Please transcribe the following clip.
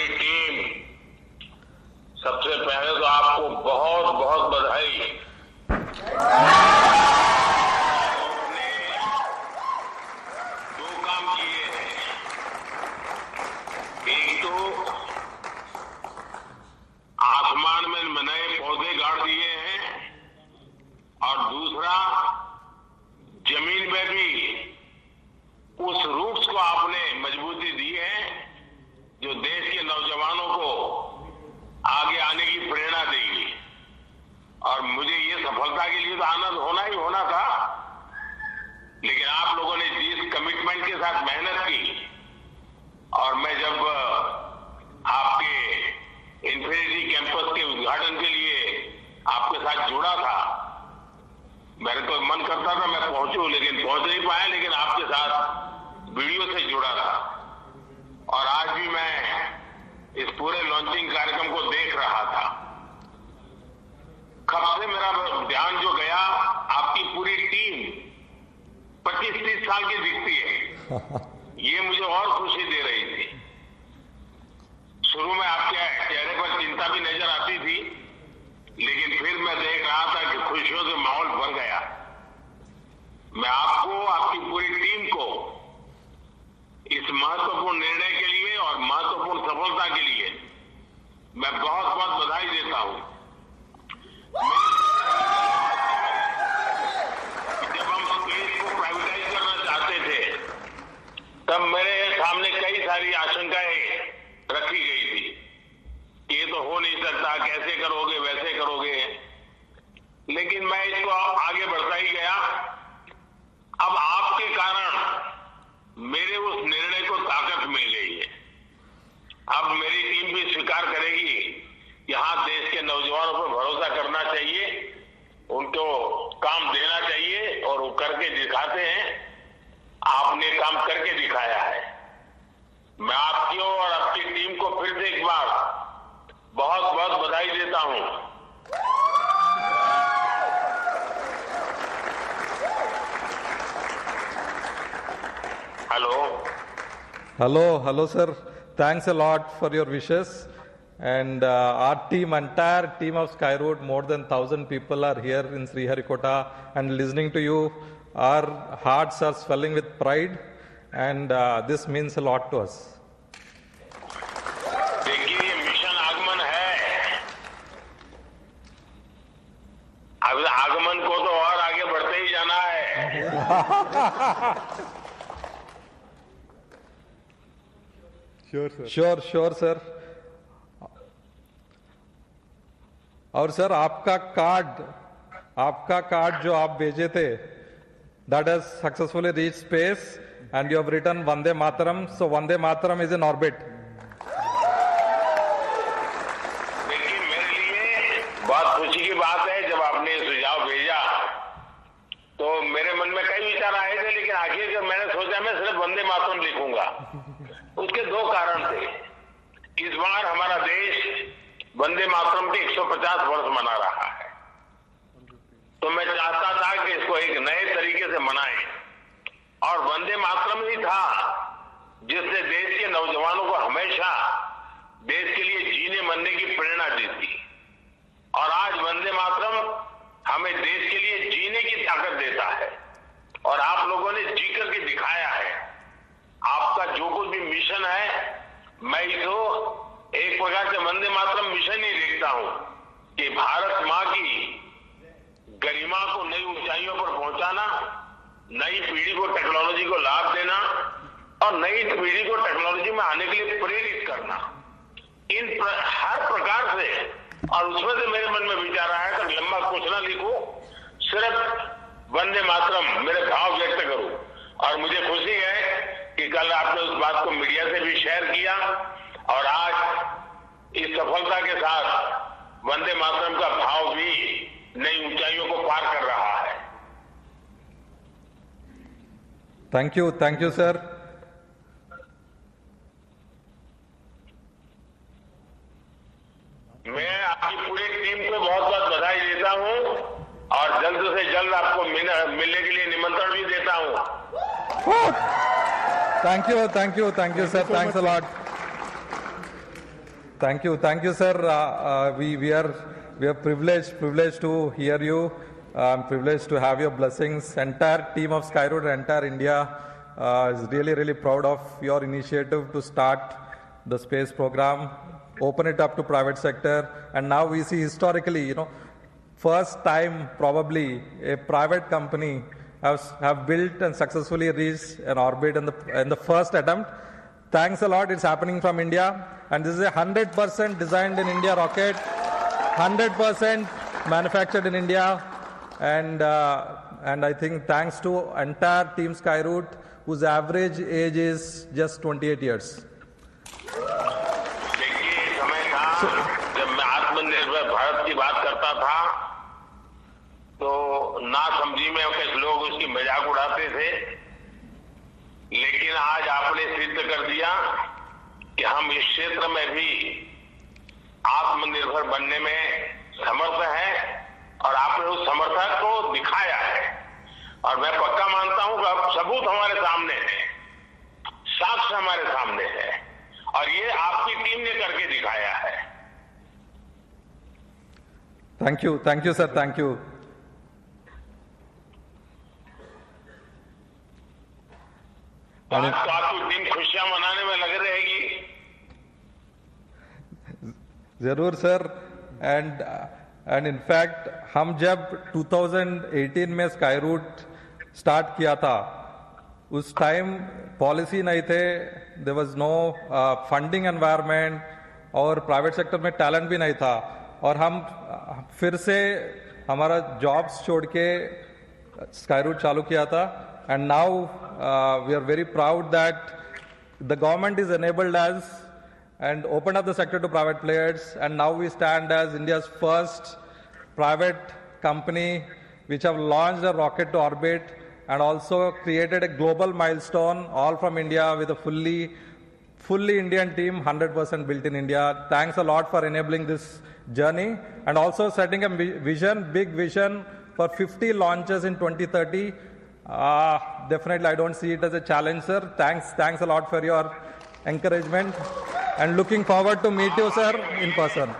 पूरी टीम, सबसे पहले तो आपको बहुत बहुत बधाई। आपने 2 काम किए हैं। एक तो आसमान में नए पौधे गाड़ दिए हैं और दूसरा जमीन में भी उस रूट्स को आपने मजबूती दी है जो देश के नौजवानों को आगे आने की प्रेरणा देगी। और मुझे ये सफलता के लिए तो आनंद होना ही होना था, लेकिन आप लोगों ने जिस कमिटमेंट के साथ मेहनत की, और मैं जब आपके इन्फिनिटी कैंपस के उद्घाटन के लिए आपके साथ जुड़ा था, मेरे को मन करता था मैं पहुंचूं, लेकिन पहुंच नहीं पाया, लेकिन आपके साथ वीडियो से जुड़ा था। और आज भी मैं इस पूरे लॉन्चिंग कार्यक्रम को देख रहा था। कब से मेरा ध्यान जो गया, आपकी पूरी टीम 25-30 साल की दिखती है, ये मुझे और खुशी दे रही थी। शुरू में आपके चेहरे पर चिंता भी नजर आती थी, लेकिन फिर मैं देख रहा था कि खुशियों से माहौल भर गया। मैं आपको, आपकी पूरी टीम को इस महत्वपूर्ण निर्णय के लिए और महत्वपूर्ण सफलता के लिए मैं बहुत बहुत बधाई देता हूं। जब हम स्पेस को प्राइवेटाइज करना चाहते थे, तब मेरे सामने कई सारी आशंकाएं रखी गई थी। ये तो हो नहीं सकता, कैसे करोगे, वैसे करोगे, लेकिन मैं इसको आगे बढ़ता ही गया। अब आपके कारण मेरे उस निर्णय को ताकत मिल गई है। अब मेरी टीम भी स्वीकार करेगी, यहां देश के नौजवानों पर भरोसा करना चाहिए, उनको काम देना चाहिए, और वो करके दिखाते हैं। आपने काम करके दिखाया है। मैं आपकी और आपकी टीम को फिर से एक बार बहुत बहुत बधाई देता हूं। Hello, sir. Thanks a lot for your wishes. And our team, entire team of Skyroot, more than 1,000 people are here in Sriharikota and listening to you. Our hearts are swelling with pride, and this means a lot to us. देखिए, ये mission आगमन है। अब आगमन को तो और आगे बढ़ते ही जाना है। Sure, sir. और सर, आपका कार्ड जो आप भेजे थे, that has successfully reached space, and you have written Vande Mataram. So Vande Mataram is in orbit. देखिए, मेरे लिए बहुत खुशी की बात है, जब आपने ये सुझाव भेजा तो मेरे मन में कई विचार आए थे, लेकिन आखिर जब मैंने सोचा मैं सिर्फ वंदे मातरम लिखूंगा। उसके 2 कारण थे। इस बार हमारा देश वंदे मातरम के 150 वर्ष मना रहा है, तो मैं चाहता था कि इसको एक नए तरीके से मनाएं, और वंदे मातरम ही था जिसने देश के नौजवानों को हमेशा देश के लिए जीने मरने की प्रेरणा दी थी। और आज वंदे मातरम हमें देश के लिए जीने की ताकत देता है, और आप लोगों ने जी करके दिखाया है। आपका जो कुछ भी मिशन है, मैं इसको एक प्रकार से वंदे मातरम मिशन ही देखता हूं कि भारत मां की गरिमा को नई ऊंचाइयों पर पहुंचाना, नई पीढ़ी को टेक्नोलॉजी को लाभ देना, और नई पीढ़ी को टेक्नोलॉजी में आने के लिए प्रेरित करना, हर प्रकार से। और उसमें से मेरे मन में विचार आया कि लंबा कुछ ना लिखूं, सिर्फ वंदे मातरम मेरे भाव व्यक्त करूं। और मुझे खुशी है कि कल आपने उस बात को मीडिया से भी शेयर किया, और आज इस सफलता के साथ वंदे मातरम का भाव भी नई ऊंचाइयों को पार कर रहा है। Thank you, sir. मैं आपकी पूरी टीम को बहुत बहुत बधाई देता हूं, और जल्द से जल्द आपको मिलने के लिए निमंत्रण भी देता हूं। Thank you, sir. Thanks a lot. Thank you, sir. We are privileged to hear you. I'm privileged to have your blessings. Entire team of Skyroot, entire India is really proud of your initiative to start the space program, open it up to private sector, and now we see historically, first time probably a private company have built and successfully reached an orbit in the first attempt. Thanks a lot. It's happening from India, and this is a 100% designed in India rocket, 100% manufactured in India, and I think thanks to entire team Skyroot, whose average age is just 28 years. देखिए, समय था जब मैं आत्मनिर्भर भारत की बात करता था तो ना समझी में कुछ लोग उसकी मजाक उड़ाते थे, लेकिन आज आपने सिद्ध कर दिया कि हम इस क्षेत्र में भी आत्मनिर्भर बनने में समर्थ हैं और आपने उस समर्थक को दिखाया है। और मैं पक्का मानता हूं कि अब सबूत हमारे सामने है, साक्ष्य हमारे सामने है, और ये आपकी टीम ने करके दिखाया है। Thank you sir, thank you. आज तो आपकी टीम खुशियां मनाने में लग रहेगी। जरूर सर, एंड इनफैक्ट हम जब 2018 में स्काईरूट स्टार्ट किया था, उस टाइम पॉलिसी नहीं थे, there was no funding environment और प्राइवेट सेक्टर में टैलेंट भी नहीं था, और हम फिर से हमारा जॉब्स छोड़ के स्काईरूट चालू किया था। And now we are very proud that the government is enabled us and opened up the sector to private players, and now we stand as India's first private company which have launched a rocket to orbit and also created a global milestone, all from India, with a fully Indian team, 100% built in India. Thanks a lot for enabling this journey and also setting a vision, big vision for 50 launches in 2030. Definitely, I don't see it as a challenge, sir. Thanks a lot for your encouragement, and looking forward to meet you, sir, in person.